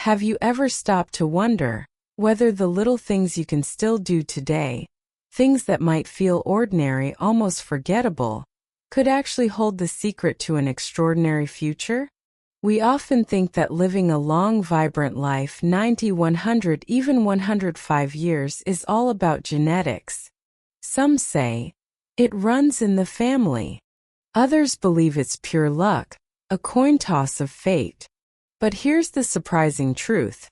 Have you ever stopped to wonder whether the little things you can still do today, things that might feel ordinary, almost forgettable, could actually hold the secret to an extraordinary future? We often think that living a long, vibrant life, 90, 100, even 105 years, is all about genetics. Some say it runs in the family. Others believe it's pure luck, a coin toss of fate. But here's the surprising truth.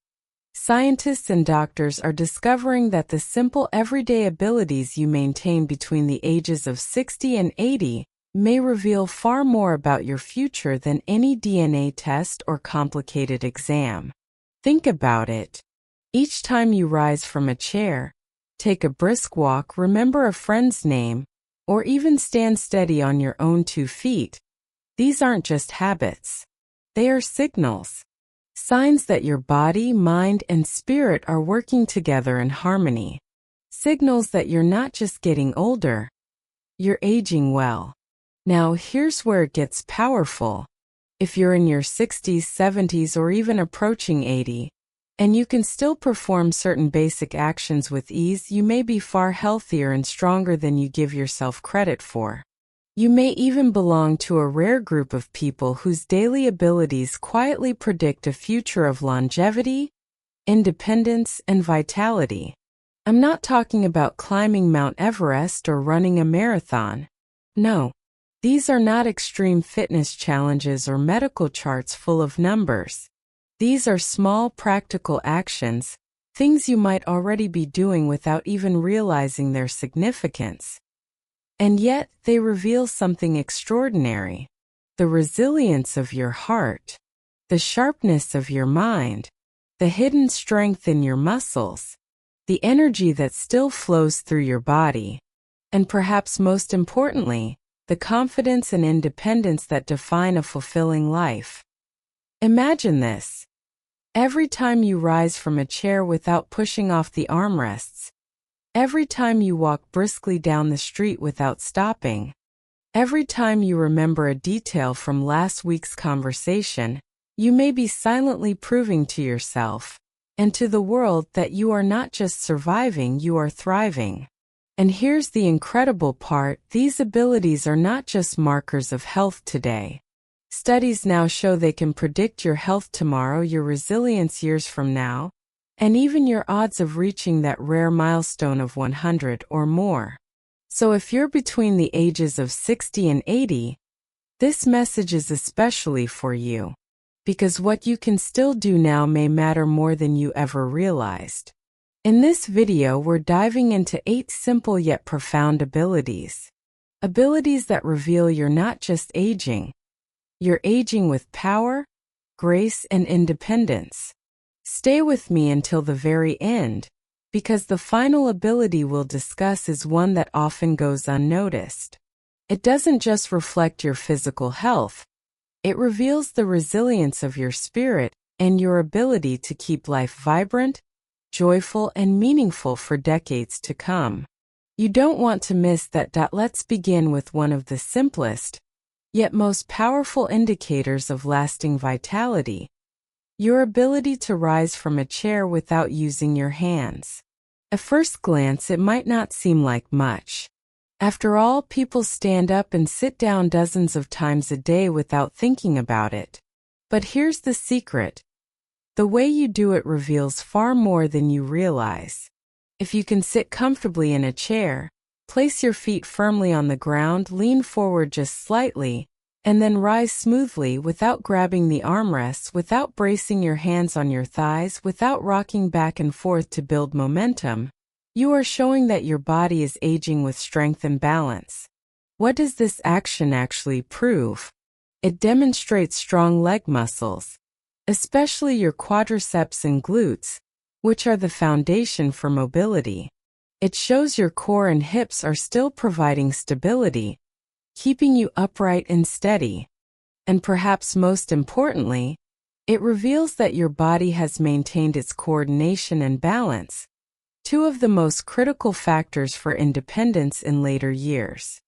Scientists and doctors are discovering that the simple everyday abilities you maintain between the ages of 60 and 80 may reveal far more about your future than any DNA test or complicated exam. Think about it. Each time you rise from a chair, take a brisk walk, remember a friend's name, or even stand steady on your own 2 feet, these aren't just habits. They are signals. Signs that your body, mind, and spirit are working together in harmony. Signals that you're not just getting older, you're aging well. Now here's where it gets powerful. If you're in your 60s, 70s, or even approaching 80, and you can still perform certain basic actions with ease, you may be far healthier and stronger than you give yourself credit for. You may even belong to a rare group of people whose daily abilities quietly predict a future of longevity, independence, and vitality. I'm not talking about climbing Mount Everest or running a marathon. No, these are not extreme fitness challenges or medical charts full of numbers. These are small, practical actions, things you might already be doing without even realizing their significance. And yet, they reveal something extraordinary. The resilience of your heart, the sharpness of your mind, the hidden strength in your muscles, the energy that still flows through your body, and perhaps most importantly, the confidence and independence that define a fulfilling life. Imagine this. Every time you rise from a chair without pushing off the armrests, every time you walk briskly down the street without stopping, every time you remember a detail from last week's conversation, you may be silently proving to yourself and to the world that you are not just surviving, you are thriving. And here's the incredible part, these abilities are not just markers of health today. Studies now show they can predict your health tomorrow, your resilience years from now, and even your odds of reaching that rare milestone of 100 or more. So if you're between the ages of 60 and 80, this message is especially for you, because what you can still do now may matter more than you ever realized. In this video, we're diving into 8 simple yet profound abilities. Abilities that reveal you're not just aging, you're aging with power, grace, and independence. Stay with me until the very end, because the final ability we'll discuss is one that often goes unnoticed. It doesn't just reflect your physical health, it reveals the resilience of your spirit and your ability to keep life vibrant, joyful, and meaningful for decades to come. You don't want to miss that. Let's begin with one of the simplest, yet most powerful indicators of lasting vitality. Your ability to rise from a chair without using your hands. At first glance, it might not seem like much. After all, people stand up and sit down dozens of times a day without thinking about it. But here's the secret. The way you do it reveals far more than you realize. If you can sit comfortably in a chair, place your feet firmly on the ground, lean forward just slightly, and then rise smoothly without grabbing the armrests, without bracing your hands on your thighs, without rocking back and forth to build momentum, you are showing that your body is aging with strength and balance. What does this action actually prove? It demonstrates strong leg muscles, especially your quadriceps and glutes, which are the foundation for mobility. It shows your core and hips are still providing stability, keeping you upright and steady. And perhaps most importantly, it reveals that your body has maintained its coordination and balance, 2 of the most critical factors for independence in later years.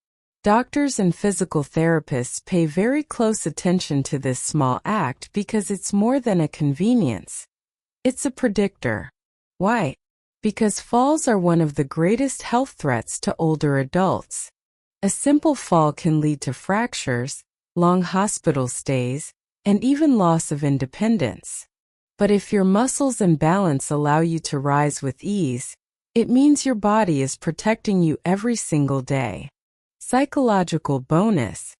Doctors and physical therapists pay very close attention to this small act because it's more than a convenience. It's a predictor. Why? Because falls are one of the greatest health threats to older adults. A simple fall can lead to fractures, long hospital stays, and even loss of independence. But if your muscles and balance allow you to rise with ease, it means your body is protecting you every single day. Psychological bonus.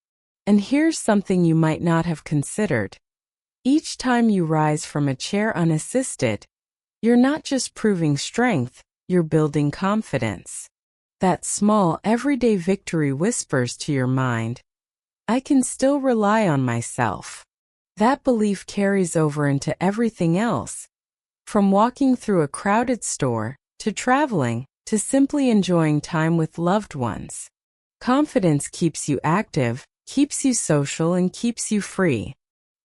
And here's something you might not have considered. Each time you rise from a chair unassisted, you're not just proving strength, you're building confidence. That small, everyday victory whispers to your mind, I can still rely on myself. That belief carries over into everything else. From walking through a crowded store, to traveling, to simply enjoying time with loved ones. Confidence keeps you active, keeps you social, and keeps you free.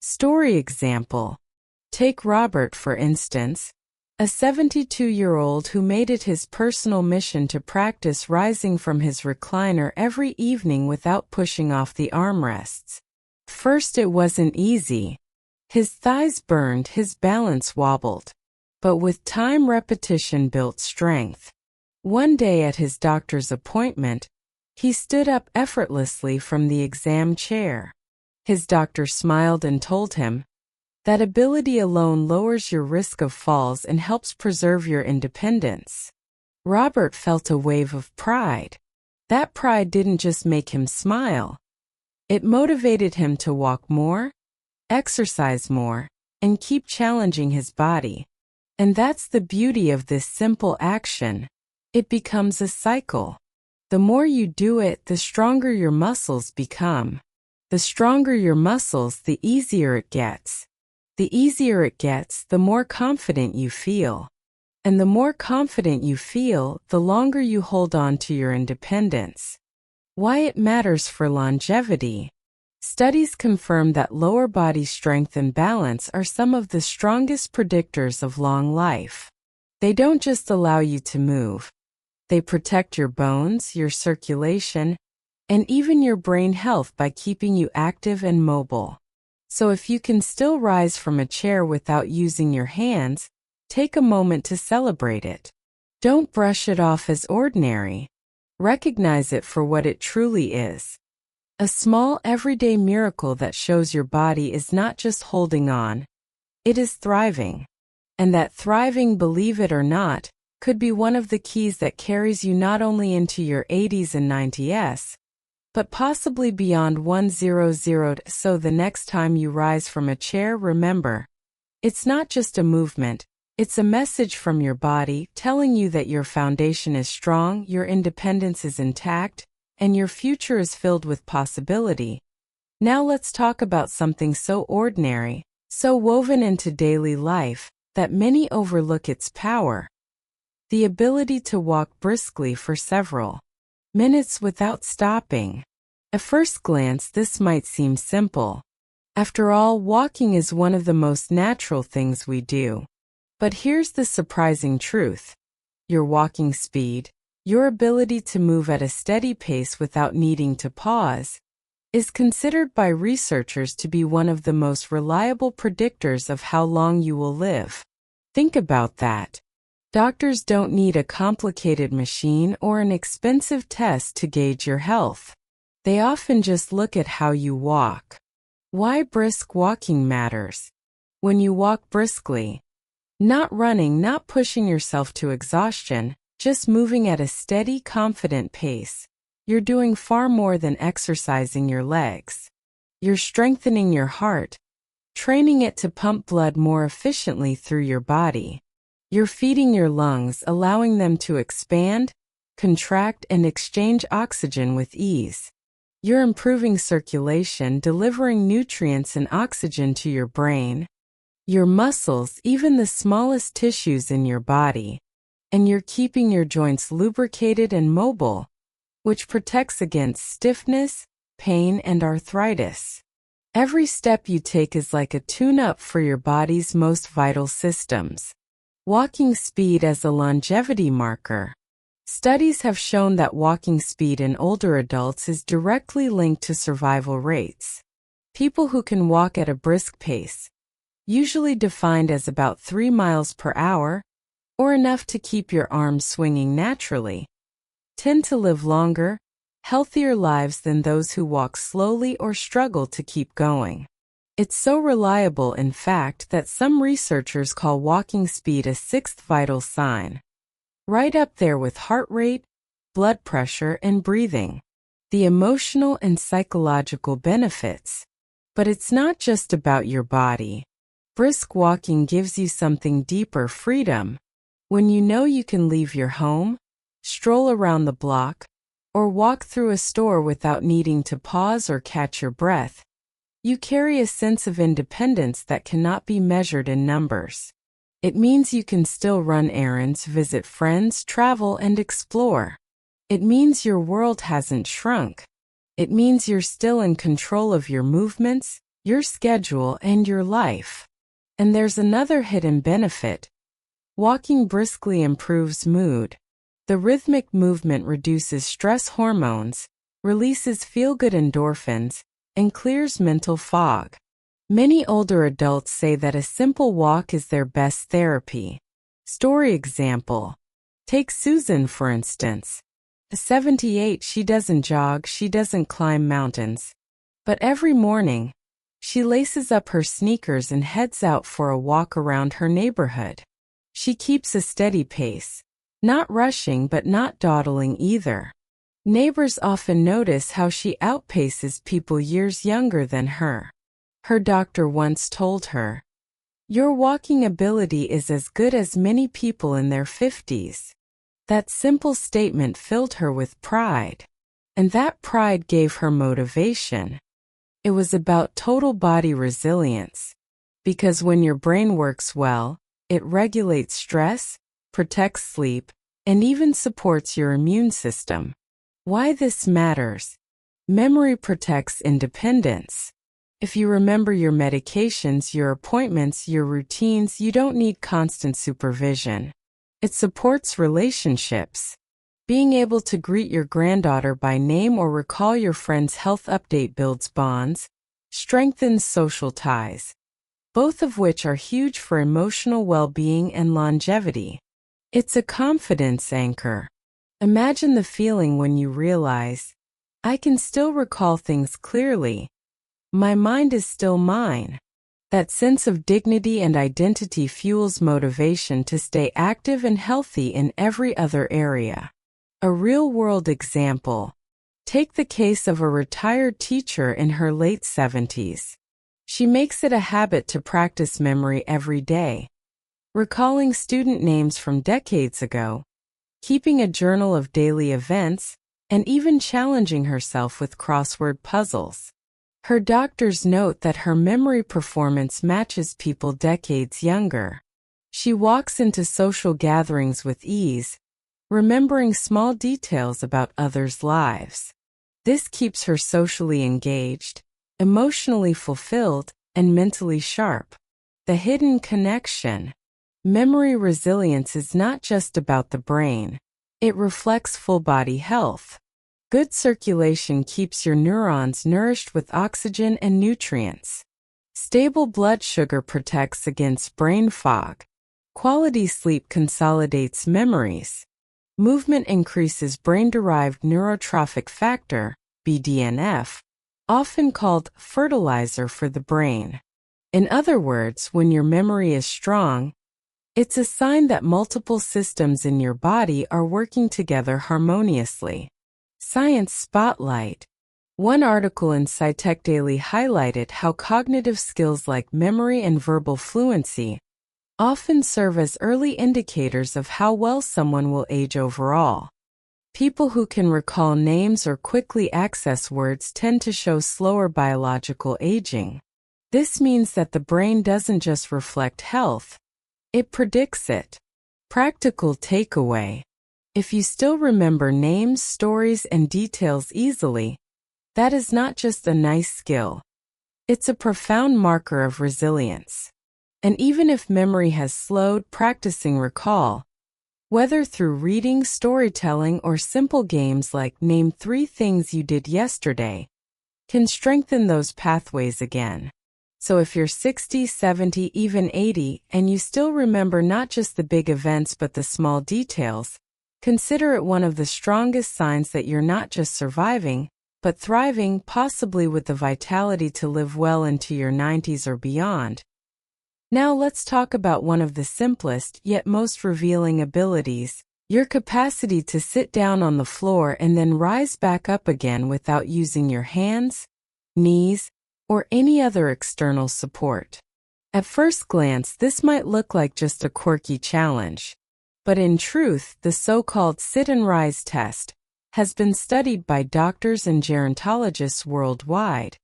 Story example. Take Robert, for instance, a 72-year-old who made it his personal mission to practice rising from his recliner every evening without pushing off the armrests. First, it wasn't easy. His thighs burned, his balance wobbled. But with time, repetition built strength. One day at his doctor's appointment, he stood up effortlessly from the exam chair. His doctor smiled and told him, that ability alone lowers your risk of falls and helps preserve your independence. Robert felt a wave of pride. That pride didn't just make him smile. It motivated him to walk more, exercise more, and keep challenging his body. And that's the beauty of this simple action. It becomes a cycle. The more you do it, the stronger your muscles become. The stronger your muscles, the easier it gets. The easier it gets, the more confident you feel. And the more confident you feel, the longer you hold on to your independence. Why it matters for longevity. Studies confirm that lower body strength and balance are some of the strongest predictors of long life. They don't just allow you to move. They protect your bones, your circulation, and even your brain health by keeping you active and mobile. So if you can still rise from a chair without using your hands, take a moment to celebrate it. Don't brush it off as ordinary. Recognize it for what it truly is. A small, everyday miracle that shows your body is not just holding on, it is thriving. And that thriving, believe it or not, could be one of the keys that carries you not only into your 80s and 90s, but possibly beyond 100. So the next time you rise from a chair, remember, it's not just a movement, it's a message from your body telling you that your foundation is strong, your independence is intact, and your future is filled with possibility. Now let's talk about something so ordinary, so woven into daily life, that many overlook its power. The ability to walk briskly for several minutes without stopping. At first glance, this might seem simple. After all, walking is one of the most natural things we do. But here's the surprising truth. Your walking speed, your ability to move at a steady pace without needing to pause, is considered by researchers to be one of the most reliable predictors of how long you will live. Think about that. Doctors don't need a complicated machine or an expensive test to gauge your health. They often just look at how you walk. Why brisk walking matters. When you walk briskly, not running, not pushing yourself to exhaustion, just moving at a steady, confident pace, you're doing far more than exercising your legs. You're strengthening your heart, training it to pump blood more efficiently through your body. You're feeding your lungs, allowing them to expand, contract, and exchange oxygen with ease. You're improving circulation, delivering nutrients and oxygen to your brain, your muscles, even the smallest tissues in your body. And you're keeping your joints lubricated and mobile, which protects against stiffness, pain, and arthritis. Every step you take is like a tune-up for your body's most vital systems. Walking speed as a longevity marker. Studies have shown that walking speed in older adults is directly linked to survival rates. People who can walk at a brisk pace, usually defined as about 3 miles per hour, or enough to keep your arms swinging naturally, tend to live longer, healthier lives than those who walk slowly or struggle to keep going. It's so reliable, in fact, that some researchers call walking speed a sixth vital sign, right up there with heart rate, blood pressure, and breathing. The emotional and psychological benefits. But it's not just about your body. Brisk walking gives you something deeper: freedom. When you know you can leave your home, stroll around the block, or walk through a store without needing to pause or catch your breath, you carry a sense of independence that cannot be measured in numbers. It means you can still run errands, visit friends, travel, and explore. It means your world hasn't shrunk. It means you're still in control of your movements, your schedule, and your life. And there's another hidden benefit. Walking briskly improves mood. The rhythmic movement reduces stress hormones, releases feel-good endorphins, and clears mental fog. Many older adults say that a simple walk is their best therapy. Story example. Take Susan, for instance. At 78, she doesn't jog, she doesn't climb mountains. But every morning, she laces up her sneakers and heads out for a walk around her neighborhood. She keeps a steady pace, not rushing but not dawdling either. Neighbors often notice how she outpaces people years younger than her. Her doctor once told her, "Your walking ability is as good as many people in their 50s. That simple statement filled her with pride. And that pride gave her motivation. It was about total body resilience. Because when your brain works well, it regulates stress, protects sleep, and even supports your immune system. Why this matters? Memory protects independence. If you remember your medications, your appointments, your routines, you don't need constant supervision. It supports relationships. Being able to greet your granddaughter by name or recall your friend's health update builds bonds, strengthens social ties, both of which are huge for emotional well-being and longevity. It's a confidence anchor. Imagine the feeling when you realize, I can still recall things clearly. My mind is still mine. That sense of dignity and identity fuels motivation to stay active and healthy in every other area. A real-world example. Take the case of a retired teacher in her late 70s. She makes it a habit to practice memory every day, recalling student names from decades ago, keeping a journal of daily events, and even challenging herself with crossword puzzles. Her doctors note that her memory performance matches people decades younger. She walks into social gatherings with ease, remembering small details about others' lives. This keeps her socially engaged, emotionally fulfilled, and mentally sharp. The hidden connection. Memory resilience is not just about the brain. It reflects full-body health. Good circulation keeps your neurons nourished with oxygen and nutrients. Stable blood sugar protects against brain fog. Quality sleep consolidates memories. Movement increases brain-derived neurotrophic factor, BDNF, often called fertilizer for the brain. In other words, when your memory is strong, it's a sign that multiple systems in your body are working together harmoniously. Science Spotlight. One article in SciTech Daily highlighted how cognitive skills like memory and verbal fluency often serve as early indicators of how well someone will age overall. People who can recall names or quickly access words tend to show slower biological aging. This means that the brain doesn't just reflect health, it predicts it. Practical takeaway. If you still remember names, stories, and details easily, that is not just a nice skill. It's a profound marker of resilience. And even if memory has slowed, practicing recall, whether through reading, storytelling, or simple games like Name 3 Things You Did Yesterday, can strengthen those pathways again. So if you're 60, 70, even 80, and you still remember not just the big events but the small details, consider it one of the strongest signs that you're not just surviving, but thriving, possibly with the vitality to live well into your 90s or beyond. Now let's talk about one of the simplest yet most revealing abilities, your capacity to sit down on the floor and then rise back up again without using your hands, knees, or any other external support. At first glance, this might look like just a quirky challenge. But in truth, the so-called sit and rise test has been studied by doctors and gerontologists worldwide,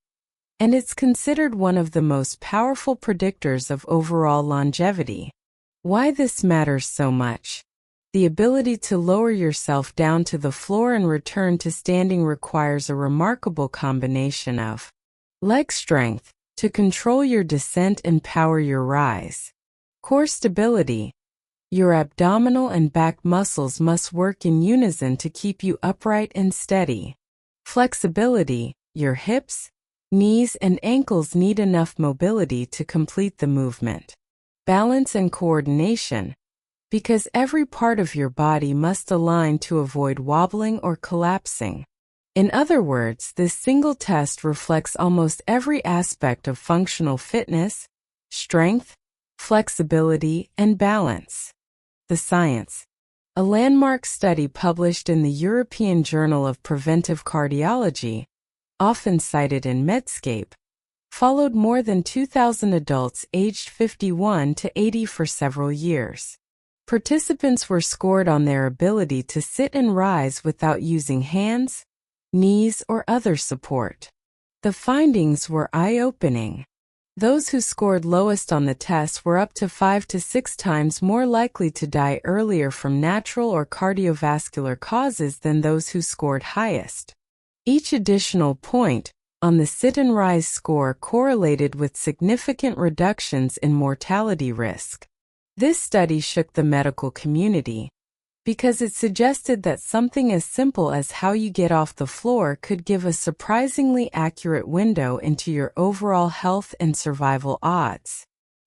and it's considered one of the most powerful predictors of overall longevity. Why this matters so much? The ability to lower yourself down to the floor and return to standing requires a remarkable combination of leg strength to control your descent and power your rise, core stability. Your abdominal and back muscles must work in unison to keep you upright and steady. Flexibility, your hips, knees, and ankles need enough mobility to complete the movement. Balance and coordination, because every part of your body must align to avoid wobbling or collapsing. In other words, this single test reflects almost every aspect of functional fitness, strength, flexibility, and balance. The science. A landmark study published in the European Journal of Preventive Cardiology, often cited in Medscape, followed more than 2,000 adults aged 51 to 80 for several years. Participants were scored on their ability to sit and rise without using hands, knees, or other support. The findings were eye-opening. Those who scored lowest on the test were up to 5 to 6 times more likely to die earlier from natural or cardiovascular causes than those who scored highest. Each additional point on the sit and rise score correlated with significant reductions in mortality risk. This study shook the medical community because it suggested that something as simple as how you get off the floor could give a surprisingly accurate window into your overall health and survival odds.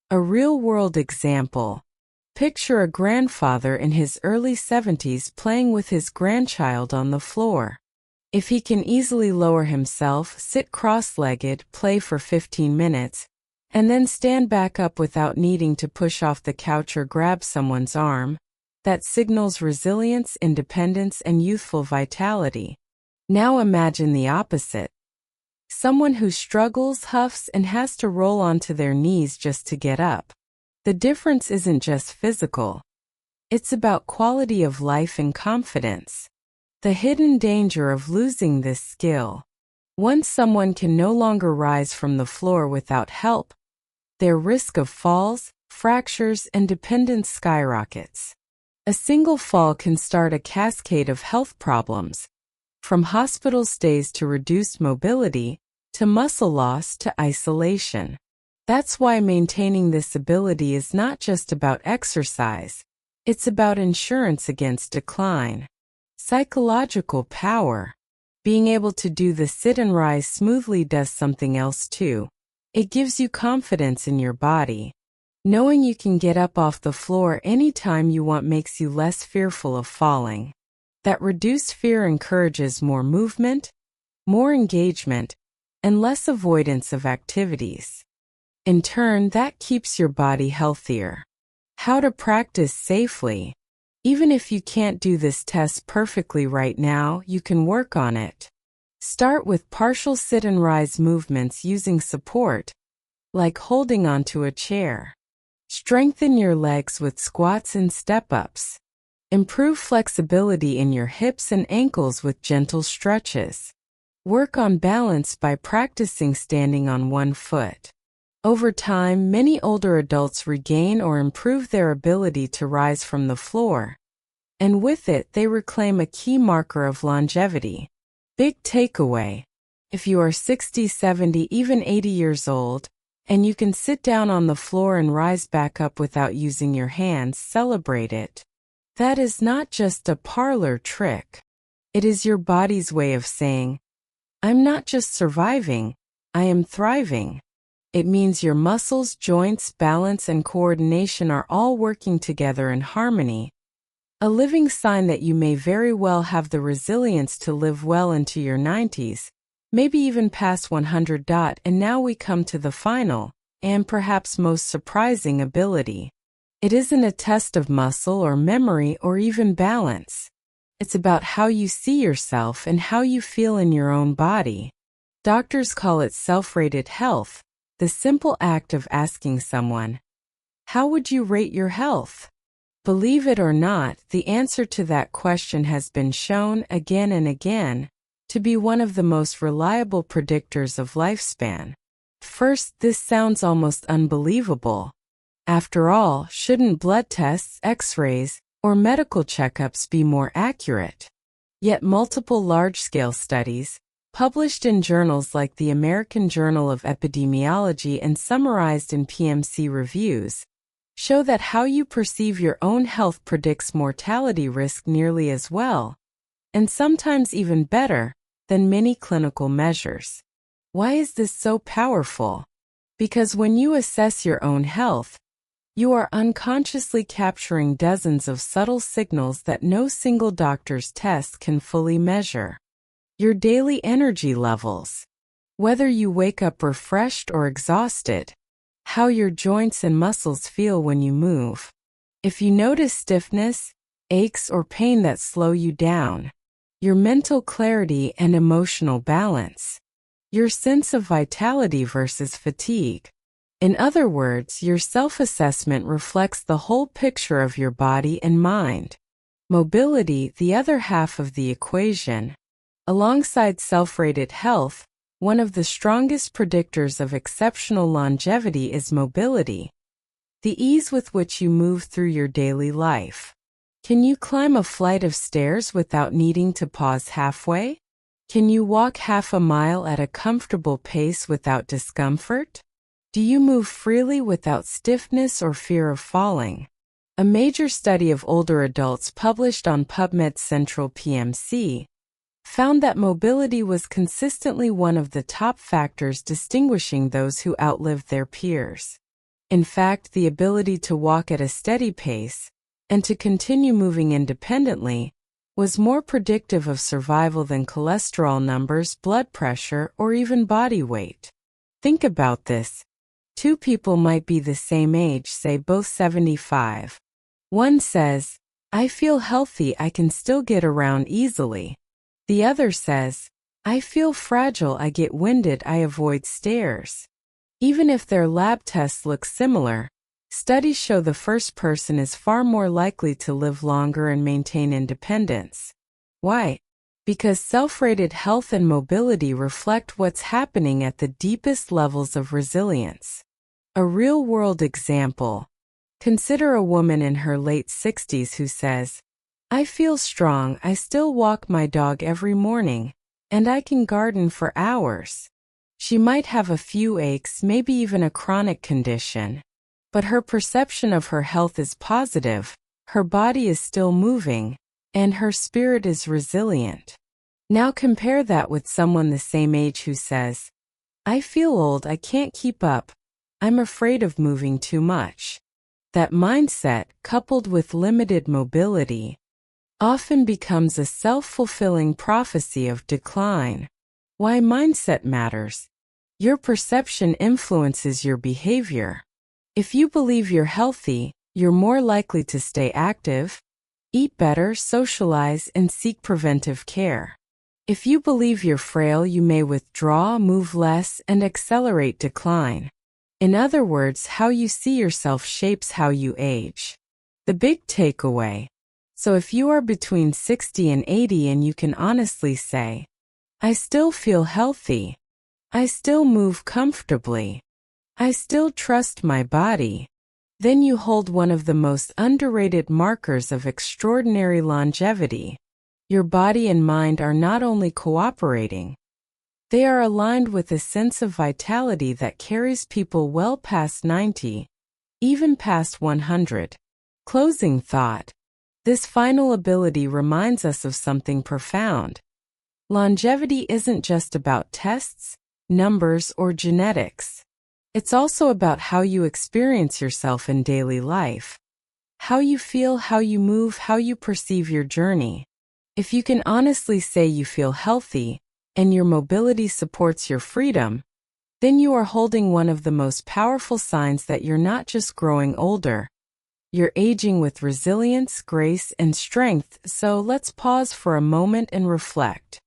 A real-world example. Picture a grandfather in his early 70s playing with his grandchild on the floor. If he can easily lower himself, sit cross-legged, play for 15 minutes, and then stand back up without needing to push off the couch or grab someone's arm, that signals resilience, independence, and youthful vitality. Now imagine the opposite. Someone who struggles, huffs, and has to roll onto their knees just to get up. The difference isn't just physical. It's about quality of life and confidence. The hidden danger of losing this skill. Once someone can no longer rise from the floor without help, their risk of falls, fractures, and dependence skyrockets. A single fall can start a cascade of health problems, from hospital stays to reduced mobility, to muscle loss to isolation. That's why maintaining this ability is not just about exercise, it's about insurance against decline. Psychological power. Being able to do the sit and rise smoothly does something else too. It gives you confidence in your body. Knowing you can get up off the floor anytime you want makes you less fearful of falling. That reduced fear encourages more movement, more engagement, and less avoidance of activities. In turn, that keeps your body healthier. How to practice safely. Even if you can't do this test perfectly right now, you can work on it. Start with partial sit and rise movements using support, like holding onto a chair. Strengthen your legs with squats and step-ups. Improve flexibility in your hips and ankles with gentle stretches. Work on balance by practicing standing on one foot. Over time, many older adults regain or improve their ability to rise from the floor, and with it, they reclaim a key marker of longevity. Big takeaway. If you are 60, 70, even 80 years old, and you can sit down on the floor and rise back up without using your hands, celebrate it. That is not just a parlor trick. It is your body's way of saying, I'm not just surviving, I am thriving. It means your muscles, joints, balance, and coordination are all working together in harmony. A living sign that you may very well have the resilience to live well into your 90s, maybe even past 100. And now we come to the final, and perhaps most surprising ability. It isn't a test of muscle or memory or even balance. It's about how you see yourself and how you feel in your own body. Doctors call it self-rated health, the simple act of asking someone, "How would you rate your health?" Believe it or not, the answer to that question has been shown again and again to be one of the most reliable predictors of lifespan. First, this sounds almost unbelievable. After all, shouldn't blood tests, X-rays, or medical checkups be more accurate? Yet multiple large-scale studies, published in journals like the American Journal of Epidemiology and summarized in PMC reviews, show that how you perceive your own health predicts mortality risk nearly as well, and sometimes even better, than many clinical measures. Why is this so powerful? Because when you assess your own health, you are unconsciously capturing dozens of subtle signals that no single doctor's test can fully measure. Your daily energy levels, whether you wake up refreshed or exhausted, how your joints and muscles feel when you move, if you notice stiffness, aches, or pain that slow you down, your mental clarity and emotional balance, your sense of vitality versus fatigue. In other words, your self-assessment reflects the whole picture of your body and mind. Mobility, the other half of the equation. Alongside self-rated health, one of the strongest predictors of exceptional longevity is mobility. The ease with which you move through your daily life. Can you climb a flight of stairs without needing to pause halfway? Can you walk half a mile at a comfortable pace without discomfort? Do you move freely without stiffness or fear of falling? A major study of older adults published on PubMed's Central PMC found that mobility was consistently one of the top factors distinguishing those who outlived their peers. In fact, the ability to walk at a steady pace and to continue moving independently was more predictive of survival than cholesterol numbers, blood pressure, or even body weight. Think about this. Two people might be the same age, say both 75. One says, "I feel healthy, I can still get around easily." The other says, "I feel fragile, I get winded, I avoid stairs." Even if their lab tests look similar, studies show the first person is far more likely to live longer and maintain independence. Why? Because self-rated health and mobility reflect what's happening at the deepest levels of resilience. A real-world example. Consider a woman in her late 60s who says, "I feel strong, I still walk my dog every morning, and I can garden for hours." She might have a few aches, maybe even a chronic condition, but her perception of her health is positive, her body is still moving, and her spirit is resilient. Now compare that with someone the same age who says, "I feel old, I can't keep up, I'm afraid of moving too much." That mindset, coupled with limited mobility, often becomes a self-fulfilling prophecy of decline. Why mindset matters. Your perception influences your behavior. If you believe you're healthy, you're more likely to stay active, eat better, socialize, and seek preventive care. If you believe you're frail, you may withdraw, move less, and accelerate decline. In other words, how you see yourself shapes how you age. The big takeaway. So if you are between 60 and 80 and you can honestly say, "I still feel healthy. I still move comfortably. I still trust my body," then you hold one of the most underrated markers of extraordinary longevity. Your body and mind are not only cooperating, they are aligned with a sense of vitality that carries people well past 90, even past 100. Closing thought. This final ability reminds us of something profound. Longevity isn't just about tests, numbers, or genetics. It's also about how you experience yourself in daily life. How you feel, how you move, how you perceive your journey. If you can honestly say you feel healthy, and your mobility supports your freedom, then you are holding one of the most powerful signs that you're not just growing older. You're aging with resilience, grace, and strength, so let's pause for a moment and reflect.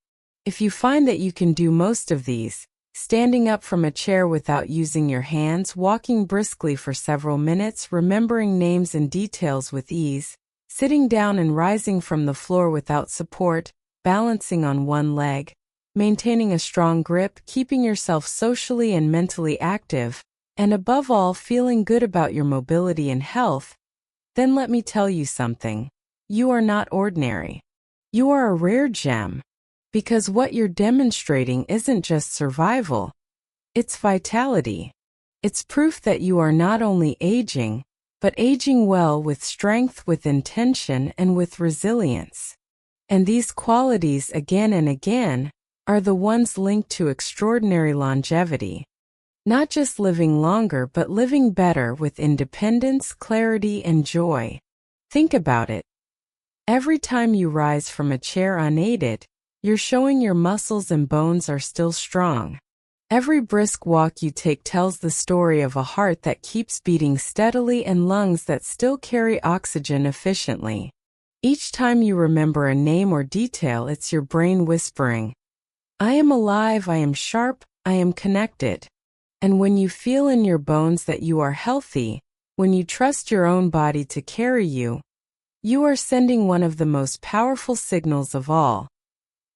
If you find that you can do most of these, standing up from a chair without using your hands, walking briskly for several minutes, remembering names and details with ease, sitting down and rising from the floor without support, balancing on one leg, maintaining a strong grip, keeping yourself socially and mentally active, and above all, feeling good about your mobility and health, then let me tell you something. You are not ordinary. You are a rare gem. Because what you're demonstrating isn't just survival, it's vitality. It's proof that you are not only aging, but aging well with strength, with intention, and with resilience. And these qualities, again and again, are the ones linked to extraordinary longevity. Not just living longer, but living better with independence, clarity, and joy. Think about it. Every time you rise from a chair unaided, you're showing your muscles and bones are still strong. Every brisk walk you take tells the story of a heart that keeps beating steadily and lungs that still carry oxygen efficiently. Each time you remember a name or detail, it's your brain whispering, "I am alive, I am sharp, I am connected." And when you feel in your bones that you are healthy, when you trust your own body to carry you, you are sending one of the most powerful signals of all,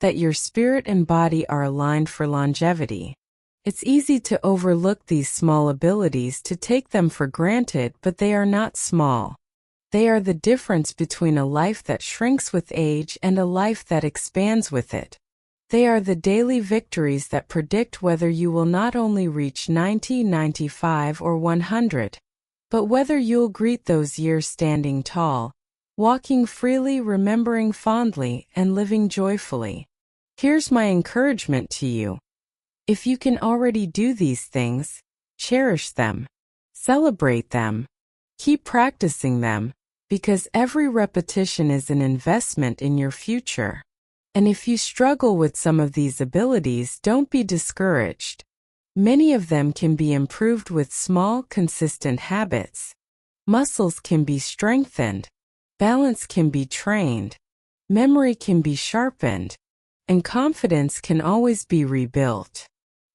that your spirit and body are aligned for longevity. It's easy to overlook these small abilities, to take them for granted, but they are not small. They are the difference between a life that shrinks with age and a life that expands with it. They are the daily victories that predict whether you will not only reach 90, 95, or 100, but whether you'll greet those years standing tall, walking freely, remembering fondly, and living joyfully. Here's my encouragement to you. If you can already do these things, cherish them. Celebrate them. Keep practicing them, because every repetition is an investment in your future. And if you struggle with some of these abilities, don't be discouraged. Many of them can be improved with small, consistent habits. Muscles can be strengthened. Balance can be trained. Memory can be sharpened. And confidence can always be rebuilt.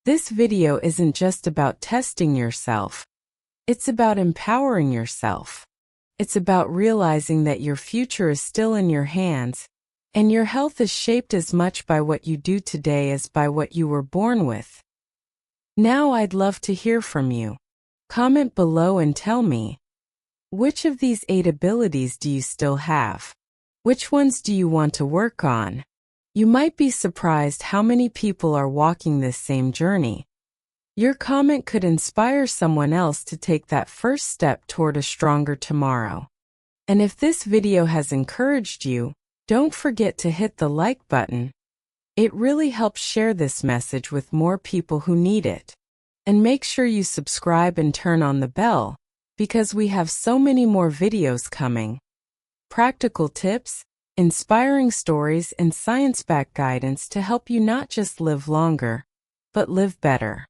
This video isn't just about testing yourself. It's about empowering yourself. It's about realizing that your future is still in your hands, and your health is shaped as much by what you do today as by what you were born with. Now I'd love to hear from you. Comment below and tell me, which of these 8 abilities do you still have? Which ones do you want to work on? You might be surprised how many people are walking this same journey. Your comment could inspire someone else to take that first step toward a stronger tomorrow. And if this video has encouraged you, don't forget to hit the like button. It really helps share this message with more people who need it. And make sure you subscribe and turn on the bell, because we have so many more videos coming. Practical tips, inspiring stories, and science-backed guidance to help you not just live longer, but live better.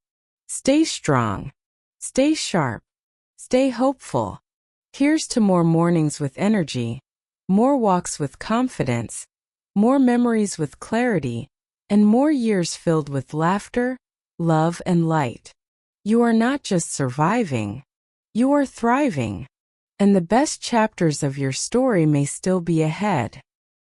Stay strong. Stay sharp. Stay hopeful. Here's to more mornings with energy, more walks with confidence, more memories with clarity, and more years filled with laughter, love, and light. You are not just surviving. You are thriving. And the best chapters of your story may still be ahead.